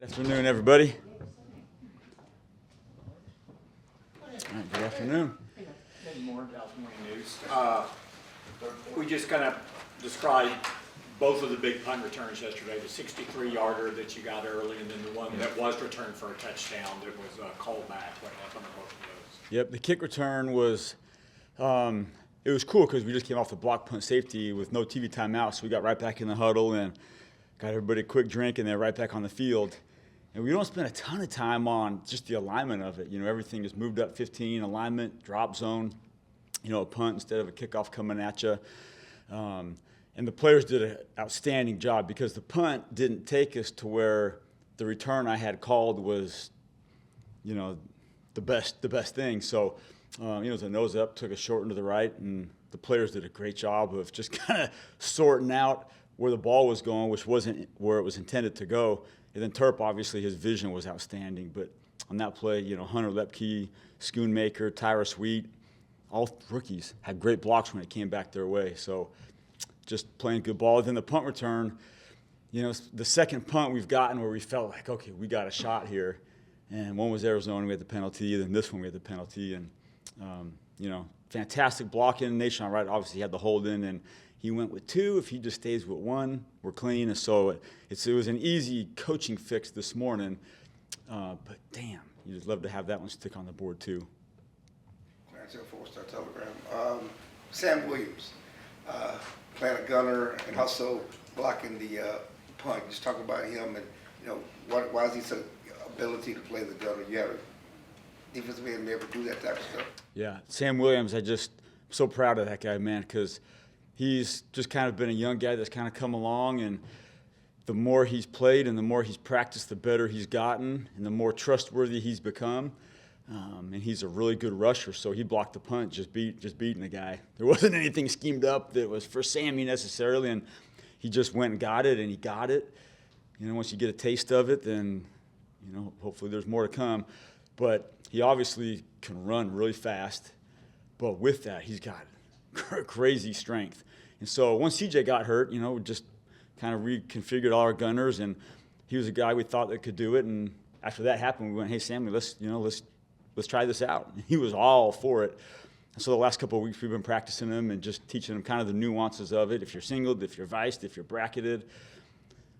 Good afternoon, everybody. All right, good afternoon. Maybe more about morning news. We just kind of described both of the big punt returns yesterday, the 63-yarder that you got early, and then the one that was returned for a touchdown that was called back. What happened on both of those? Yep, the kick return was, it was cool because we just came off the block punt safety with no TV timeout, so we got right back in the huddle and got everybody a quick drink, and then right back on the field. And we don't spend a ton of time on just the alignment of it. You know, everything is moved up 15, alignment, drop zone, you know, a punt instead of a kickoff coming at you. And the players did an outstanding job because the punt didn't take us to where the return I had called was, you know, the best thing. So, you know, it was a nose up, took a short into the right, and the players did a great job of just kind of sorting out where the ball was going, which wasn't where it was intended to go. And then Turp, obviously, his vision was outstanding. But on that play, you know, Hunter Lipke, Schoonmaker, Tyra Sweet, all rookies had great blocks when it came back their way. So just playing good ball. Then the punt return, you know, the second punt we've gotten where we felt like, okay, we got a shot here. And one was Arizona, we had the penalty. Then this one we had the penalty. And, you know, fantastic blocking. Nation on right obviously had the hold in, and he went with two. If he just stays with one, we're clean. And so it was an easy coaching fix this morning. But damn, you just love to have that one stick on the board too. That's a four-star telegram. Sam Williams, playing a gunner and also blocking the punt. Just talk about him and, you know, why is he so ability to play the gunner? You have a defensive man be able to do that type of stuff. Yeah, Sam Williams, I'm so proud of that guy, man, because he's just kind of been a young guy that's kind of come along, and the more he's played and the more he's practiced, the better he's gotten and the more trustworthy he's become. And he's a really good rusher, so he blocked the punt, just beating the guy. There wasn't anything schemed up that was for Sammy necessarily, and he just went and got it, and he got it. You know, once you get a taste of it, then, you know, hopefully there's more to come. But he obviously can run really fast, but with that, he's got crazy strength. And so once CJ got hurt, you know, we just kind of reconfigured all our gunners, and he was a guy we thought that could do it. And after that happened, we went, hey, Sammy, let's try this out. And he was all for it. And so the last couple of weeks we've been practicing him and just teaching him kind of the nuances of it. If you're singled, if you're viced, if you're bracketed.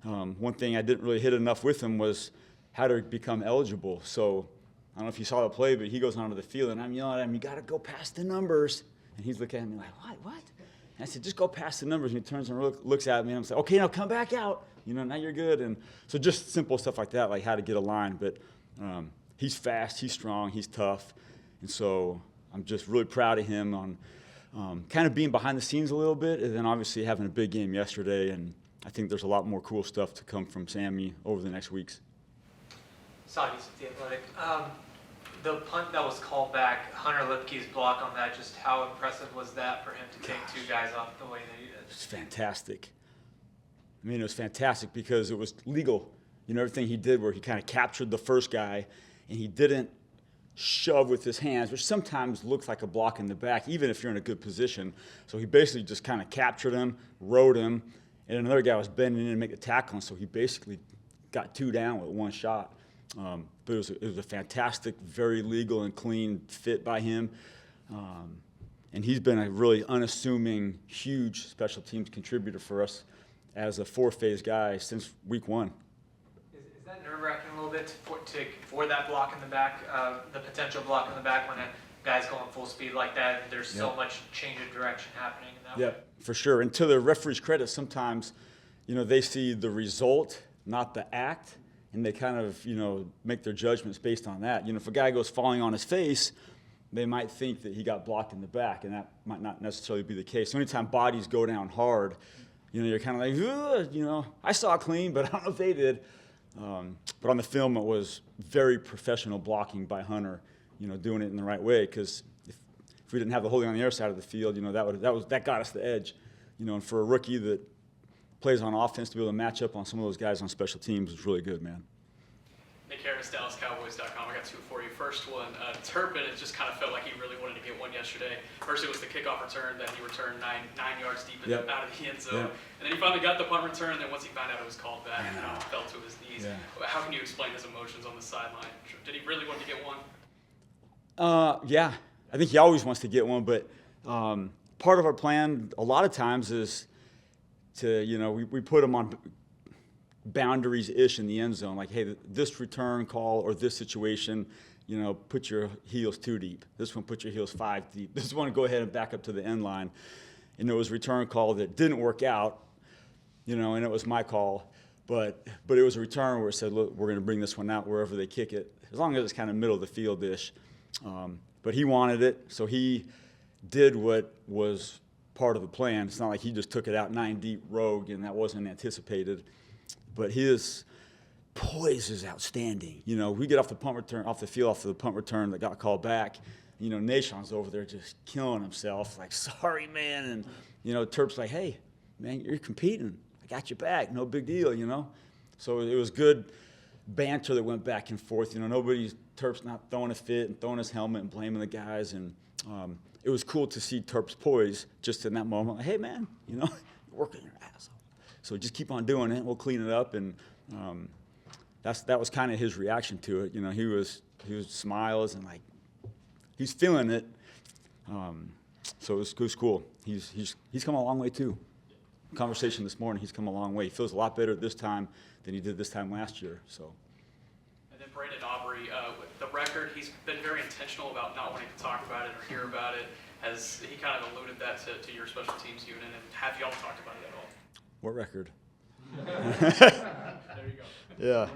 One thing I didn't really hit enough with him was how to become eligible. So I don't know if you saw the play, but he goes onto the field, and I'm yelling at him, you got to go past the numbers. And he's looking at me like, what? And I said, just go past the numbers. And he turns and looks at me, and I'm like, okay, now come back out. You know, now you're good. And so just simple stuff like that, like how to get a line. But he's fast, he's strong, he's tough. And so I'm just really proud of him on kind of being behind the scenes a little bit, and then obviously having a big game yesterday. And I think there's a lot more cool stuff to come from Sammy over the next weeks. Saudis with the Athletic. The punt that was called back, Hunter Lipke's block on that, just how impressive was that for him to take two guys off the way that he did? It's fantastic. I mean, it was fantastic because it was legal. You know, everything he did where he kind of captured the first guy, and he didn't shove with his hands, which sometimes looks like a block in the back, even if you're in a good position. So he basically just kind of captured him, rode him, and another guy was bending in to make the tackle, and so he basically got two down with one shot. But it was a fantastic, very legal and clean fit by him. And he's been a really unassuming, huge special teams contributor for us as a four-phase guy since week one. Is that nerve-wracking a little bit for that block in the back, the potential block in the back when a guy's going full speed like that and there's so much change of direction happening in that way? Yeah, for sure. And to the referee's credit, sometimes, you know, they see the result, not the act. And they kind of, you know, make their judgments based on that. You know, if a guy goes falling on his face, they might think that he got blocked in the back, and that might not necessarily be the case. So anytime bodies go down hard, you know, you're kind of like, ugh, you know, I saw it clean, but I don't know if they did. But on the film, it was very professional blocking by Hunter, you know, doing it in the right way. Because if we didn't have the holding on the other side of the field, you know, that got us the edge. You know, and for a rookie that plays on offense to be able to match up on some of those guys on special teams is really good, man. Nick Harris, DallasCowboys.com. I got two for you. First one, Turpin, it just kind of felt like he really wanted to get one yesterday. First, it was the kickoff return that he returned nine yards deep in out of the end zone. And then he finally got the punt return, and then once he found out it was called back, fell to his knees. How can you explain his emotions on the sideline? Did he really want to get one? Yeah, I think he always wants to get one, but part of our plan a lot of times is to, we put him on boundaries-ish in the end zone, like, hey, this return call or this situation, put your heels 2 deep. This one, put your heels 5 deep. This one, go ahead and back up to the end line. And there was a return call that didn't work out, and it was my call. But it was a return where it said, look, we're going to bring this one out wherever they kick it, as long as it's kind of middle of the field-ish. But he wanted it, so he did what was part of the plan. It's not like he just took it out 9 deep rogue, and that wasn't anticipated. But his poise is outstanding. We get off the punt return, off the field after the punt return that got called back. Nashon's over there just killing himself, like, sorry, man. And, Terp's like, hey, man, you're competing. I got your back. No big deal, So it was good banter that went back and forth. Terp's not throwing a fit and throwing his helmet and blaming the guys. And it was cool to see Terp's poise just in that moment. Like, hey, man, you're working your ass off. So just keep on doing it. We'll clean it up. And that was kind of his reaction to it. He was smiles and like he's feeling it. So it was cool. He's come a long way too. Conversation this morning, he's come a long way. He feels a lot better this time than he did this time last year. So. And then Brandon Aubrey, with the record, he's been very intentional about not wanting to talk about it or hear about it. Has he kind of alluded that to your special teams unit? And have y'all talked about it at all? What record? There you go. Yeah.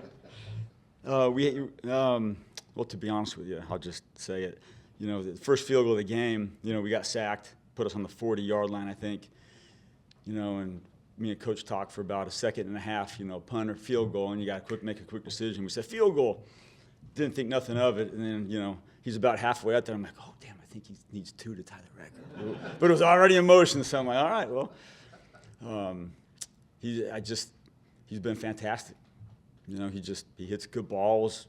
Well, to be honest with you, I'll just say it. The first field goal of the game, we got sacked, put us on the 40-yard line, I think. And me and Coach talked for about a second and a half, punt or field goal, and you got to make a quick decision. We said field goal. Didn't think nothing of it, and then, he's about halfway out there. I'm like, oh, damn, I think he needs 2 to tie the record. But it was already in motion, so I'm like, all right, well. He's been fantastic. He hits good balls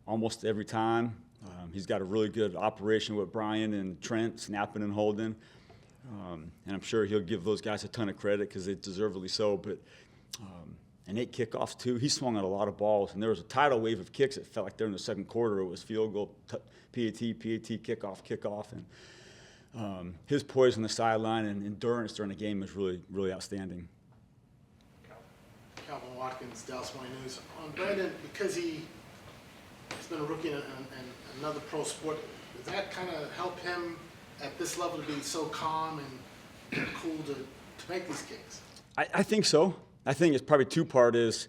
almost every time. He's got a really good operation with Brian and Trent, snapping and holding. And I'm sure he'll give those guys a ton of credit because they deservedly so. But and 8 kickoffs too. He swung at a lot of balls, and there was a tidal wave of kicks. It felt like there in the second quarter. It was field goal, PAT, kickoff, and his poise on the sideline and endurance during the game was really, really outstanding. Calvin Watkins, Dallas Morning News. On Brandon, because he's been a rookie in another pro sport, does that kind of help him at this level to be so calm and cool to make these kicks? I think so. I think it's probably 2-part is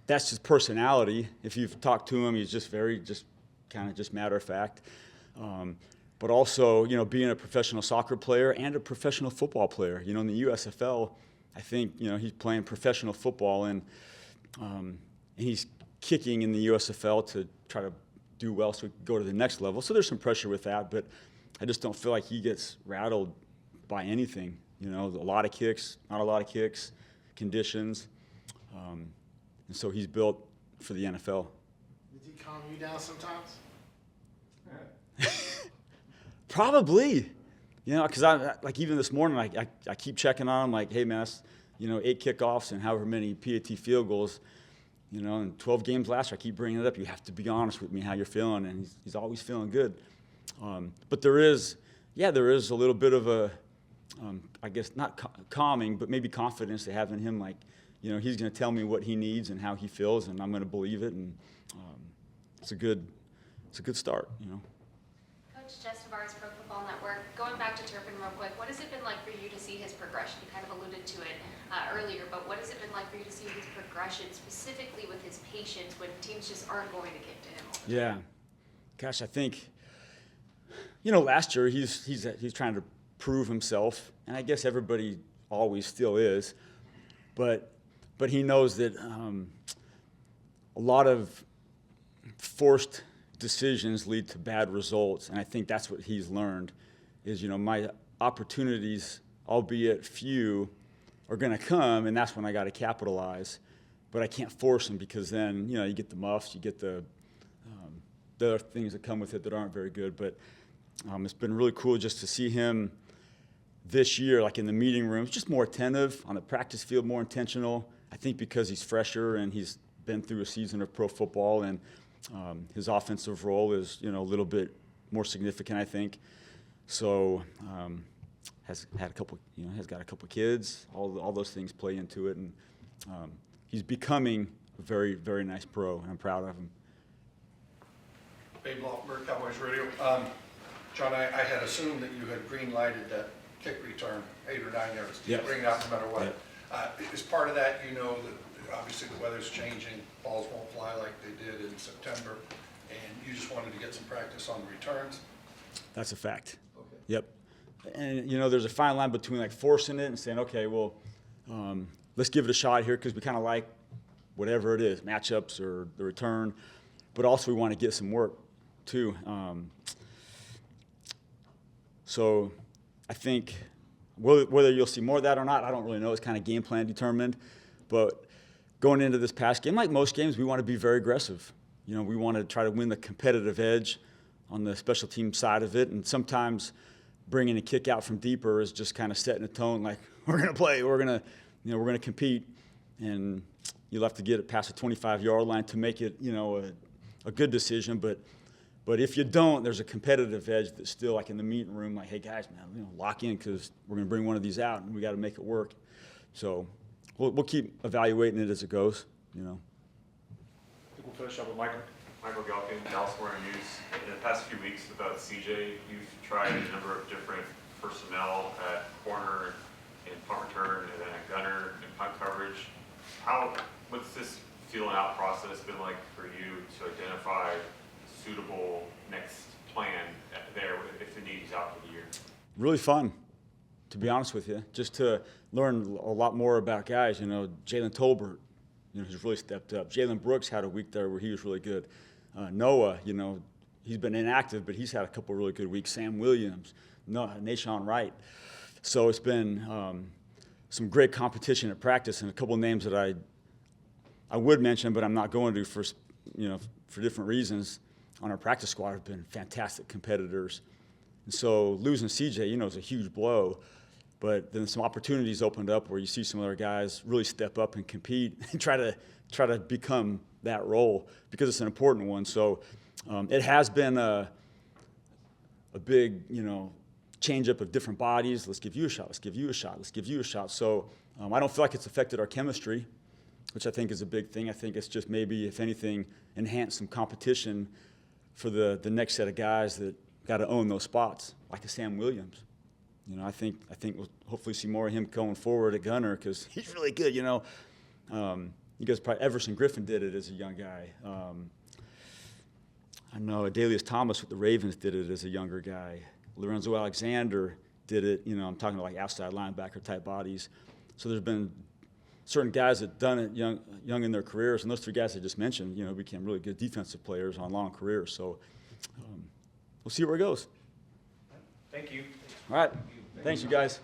that's his personality. If you've talked to him, he's just kind of matter of fact. But also, being a professional soccer player and a professional football player. In the USFL, I think, he's playing professional football and he's kicking in the USFL to try to do well so we can go to the next level. So there's some pressure with that, but I just don't feel like he gets rattled by anything. A lot of kicks, not a lot of kicks, conditions. And so he's built for the NFL. Did he calm you down sometimes? Probably. Because like even this morning, I keep checking on him, like, hey, man, that's, 8 kickoffs and however many PAT field goals, and 12 games last year. I keep bringing it up. You have to be honest with me how you're feeling, and he's always feeling good. But there is a little bit of a, I guess not calming, but maybe confidence to have in him. Like, he's going to tell me what he needs and how he feels, and I'm going to believe it. And it's a good start. Coach Jeff Tavares, Pro Football Network. Going back to Turpin real quick, what has it been like for you to see his progression? You kind of alluded to it earlier, but what has it been like for you to see his progression, specifically with his patience when teams just aren't going to get to him? Yeah, gosh, I think, last year he's trying to prove himself, and I guess everybody always still is, but he knows that a lot of forced decisions lead to bad results, and I think that's what he's learned is, my opportunities, albeit few, are going to come, and that's when I got to capitalize. but I can't force him because then, you know, you get the muffs, you get the other things that come with it that aren't very good. But it's been really cool just to see him this year, like in the meeting rooms, just more attentive, on the practice field, more intentional. I think because he's fresher and he's been through a season of pro football, and his offensive role is, you know, a little bit more significant, I think. So has had a couple, you know, has got a couple kids. All those things play into it, and he's becoming a very, very nice pro, and I'm proud of him. Babe Loffenberg, Cowboys Radio. John, I had assumed that you had green-lighted that kick return 8 or 9 yards. Yes. Bring it out no matter what. Yep. As part of that, you know that obviously the weather's changing, balls won't fly like they did in September, and you just wanted to get some practice on the returns? That's a fact. Okay. Yep. And, you know, there's a fine line between like forcing it and saying, okay, well, let's give it a shot here because we kind of like whatever it is, matchups or the return, but also we want to get some work too. So I think whether you'll see more of that or not, I don't really know. It's kind of game plan determined. But going into this past game, like most games, we want to be very aggressive. You know, we want to try to win the competitive edge on the special team side of it. And sometimes bringing a kick out from deeper is just kind of setting a tone like, we're going to play, we're going to compete. And you'll have to get it past the 25-yard line to make it, you know, a good decision. But if you don't, there's a competitive edge that's still like in the meeting room, like, hey guys, man, you know, lock in because we're going to bring one of these out and we got to make it work. So we'll keep evaluating it as it goes, you know. I think we'll finish up with Michael. Michael Galpin, Dallas Morning News. In the past few weeks about CJ, you've tried a number of different personnel at corner and punt return and then at gunner and punt coverage. What's this feeling out process been like for you to identify suitable next plan there if the need is out for the year? Really fun, to be honest with you, just to learn a lot more about guys. You know, Jalen Tolbert, you know, he's really stepped up. Jalen Brooks had a week there where he was really good. Noah, you know, he's been inactive, but he's had a couple really good weeks. Sam Williams, Nashawn Wright. So it's been some great competition at practice, and a couple names that I would mention, but I'm not going to for different reasons. On our practice squad have been fantastic competitors. And so losing CJ, you know, is a huge blow. But then some opportunities opened up where you see some other guys really step up and compete and try to become that role because it's an important one. So it has been a big, you know, change up of different bodies. Let's give you a shot. Let's give you a shot. Let's give you a shot. So I don't feel like it's affected our chemistry, which I think is a big thing. I think it's just maybe, if anything, enhanced some competition for the next set of guys that got to own those spots, like a Sam Williams. You know, I think we'll hopefully see more of him going forward at gunner because he's really good. You know, you guys probably Everson Griffin did it as a young guy. I know Adalius Thomas with the Ravens did it as a younger guy. Lorenzo Alexander did it. You know, I'm talking about like outside linebacker type bodies. So there's been certain guys that done it young in their careers, and those three guys I just mentioned, you know, became really good defensive players on long careers. So we'll see where it goes. Thank you. All right. Thanks, you guys.